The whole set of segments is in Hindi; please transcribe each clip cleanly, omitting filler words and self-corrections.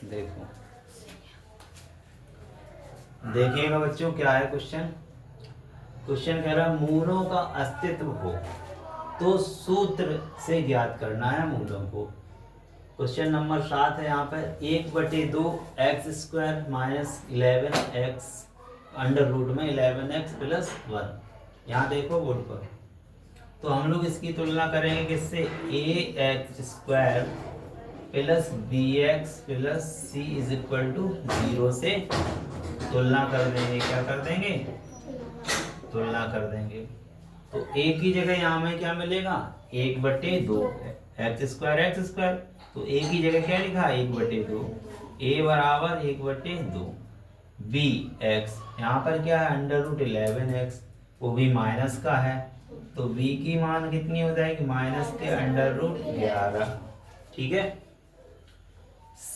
देखो देखिएगा बच्चों, क्या है क्वेश्चन। क्वेश्चन कह रहा है मूलों का अस्तित्व हो तो सूत्र से ज्ञात करना है मूलों को। क्वेश्चन नंबर 7 है यहाँ पर 1/2 x square minus 11x under root में 11x प्लस 1। यहाँ देखो बोर्ड पर, तो हम लोग इसकी तुलना करेंगे किससे, ax² plus bx plus c is equal to 0 से तुलना कर देंगे। क्या कर देंगे, तुलना कर देंगे। तो a की जगह यहाँ में क्या मिलेगा, 1/2 x²। तो a की जगह क्या लिखा है, 1/2। a बराबर 1/2। bx यहाँ पर क्या है, अंडर रूट 11x, वो भी माइनस का है। तो b की मान कितनी हो जाएगी, माइनस के अंडर रूट 11। ठीक है। c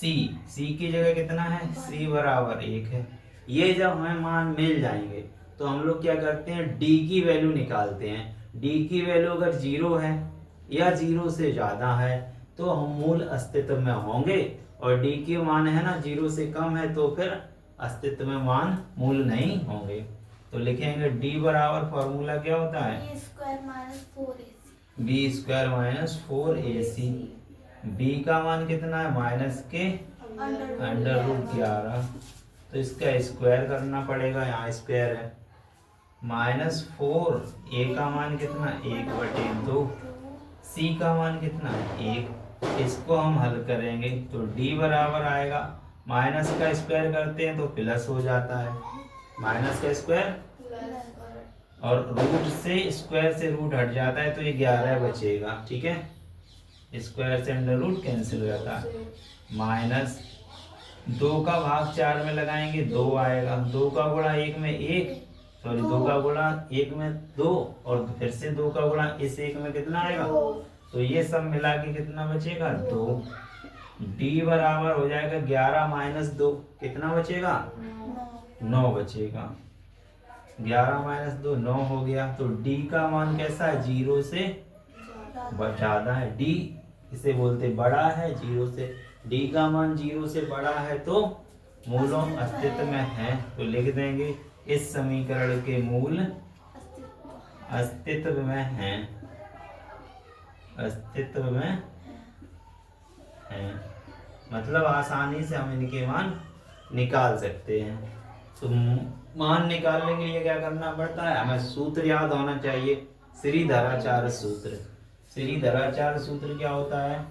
की जगह कितना है, c बराबर 1 है। ये जब हमें मान मिल जाएंगे तो हम लोग क्या करते हैं, d की वैल्यू निकालते हैं। d की वैल्यू अगर 0 है या 0 से ज़्यादा है तो हम मूल अस्तित्व में होंगे, और d की मान है ना 0 से कम है तो फिर अस्तित्व में मान मूल नहीं होंगे। तो लिखेंगे d बराबर, फॉर्मूला क्या होता है, b² माइनस 4ac। b का मान कितना है, माइनस के अंडर रूट 11। तो इसका स्क्वायर करना पड़ेगा, यहाँ स्क्वायर है। -4, a का मान कितना, 1/2। c का मान कितना है, 1। इसको हम हल करेंगे तो d बराबर आएगा, माइनस का स्क्वायर करते हैं तो प्लस हो जाता है, माइनस का स्क्वायर और रूट से स्क्वायर से रूट हट जाता है तो ये 11 बचेगा। ठीक है, स्क्वायर से अंडर रूट कैंसिल हो जाता है। माइनस 2 का भाग 4 में लगाएंगे 2 आएगा, 2 का गुणा 1 में 1, सॉरी 2 का गुणा 1 में 2, और फिर से 2 का गुणा इस 1 में कितना आएगा, तो ये सब मिला के कितना बचेगा, 2। d बराबर हो जाएगा 11 माइनस 2, कितना बचेगा, 9 बचेगा। 11 माइनस 2 9 हो गया। तो d का मान कैसा है, 0 से ज्यादा है। d इसे बोलते बड़ा है 0 से। d का मान 0 से बड़ा है तो मूलों अस्तित्व में है। तो लिख देंगे इस समीकरण के मूल अस्तित्व में हैं, अस्तित्व में हैं। मतलब आसानी से हम इनके मान निकाल सकते हैं। तो मान निकालने के लिए क्या करना पड़ता है, हमें सूत्र याद होना चाहिए, श्रीधराचार्य सूत्र। श्रीधराचार्य सूत्र क्या होता है,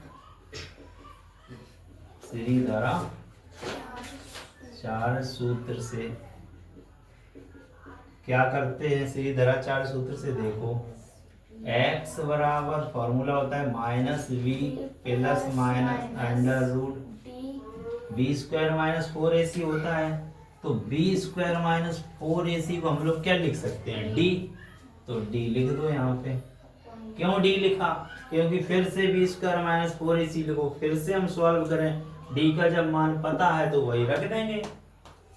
श्रीधराचार्य सूत्र से क्या करते हैं, श्रीधराचार्य सूत्र से देखो, x बराबर फॉर्मूला होता है -v plus minus under root b² minus 4ac होता है। तो b² माइनस 4ac को हम लोग क्या लिख सकते हैं, d। तो d लिख दो यहाँ पे। क्यों d लिखा, क्योंकि फिर से b² माइनस 4ac लिखो, फिर से हम सॉल्व करें, d का जब मान पता है तो वही रख देंगे,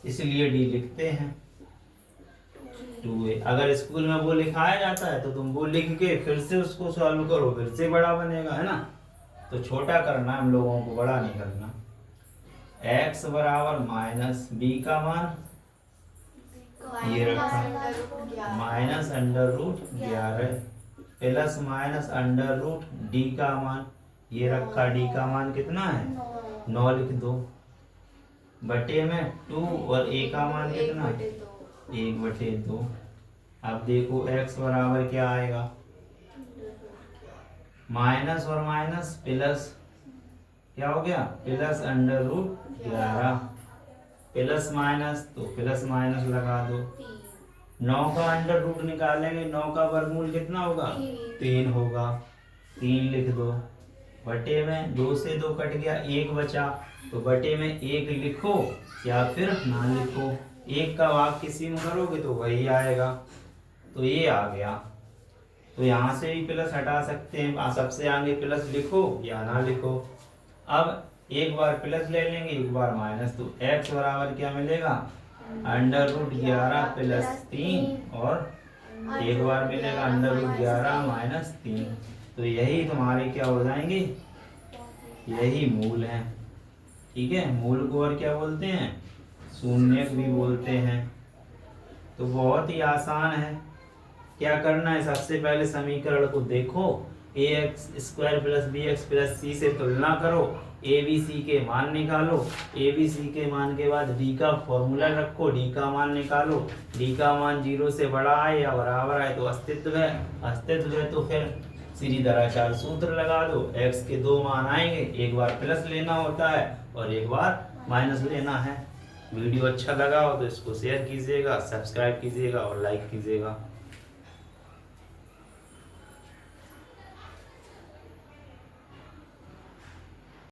इसलिए d लिखते हैं। 2a अगर स्कूल में वो लिखाया जाता है तो तुम वो लिख के फिर से उसको सॉल्व करो, फिर से बड़ा बनेगा, है ना। तो छोटा करना है हम लोगों को, बड़ा नहीं करना। x बराबर माइनस b का मान ये रखा minus under root 11 plus minus under root d का मान ये रखा, d का मान कितना है, 9 लिख दो, बटे में 2 और a का मान कितना है, 1/2। अब देखो x बराबर क्या आएगा, माइनस और माइनस प्लस, क्या हो गया, plus under root 11, plus minus तो प्लस माइनस लगा दो। 9 का अंडर रूट निकालेंगे, 9 का वर्गमूल कितना होगा, 3 होगा, 3 लिख दो, बटे में 2 से 2 कट गया, 1 बचा, तो बटे में 1 लिखो या फिर ना लिखो, 1 का भाग किसी में करोगे तो वही आएगा। तो ये आ गया। तो यहाँ से भी प्लस हटा सकते हैं, सबसे आगे प्लस लिखो या ना लिखो। अब एक बार प्लस ले लेंगे, एक बार माइनस, तो x बराबर क्या मिलेगा, अंडर रूट 11 प्लस 3, और एक बार मिलेगा अंडर रूट 11 माइनस 3। तो यही तुम्हारे क्या हो जाएंगे, यही मूल हैं। ठीक है, मूल को और क्या बोलते हैं, शून्यक भी बोलते हैं। तो बहुत ही आसान है। क्या करना है, सबसे पहले समीकरण को देखो, a x square plus b x plus c से तुलना करो, ए बी सी के मान निकालो, ए बी सी के मान के बाद डी का फॉर्मूला रखो, डी का मान निकालो, डी का मान 0 से बड़ा आए या बराबर आए तो अस्तित्व है, अस्तित्व है तो फिर सीधी तरह चार सूत्र लगा दो। एक्स के दो मान आएंगे, एक बार प्लस लेना होता है और एक बार माइनस लेना है। वीडियो अच्छा लगा हो तो इसको शेयर कीजिएगा, सब्सक्राइब कीजिएगा और लाइक कीजिएगा।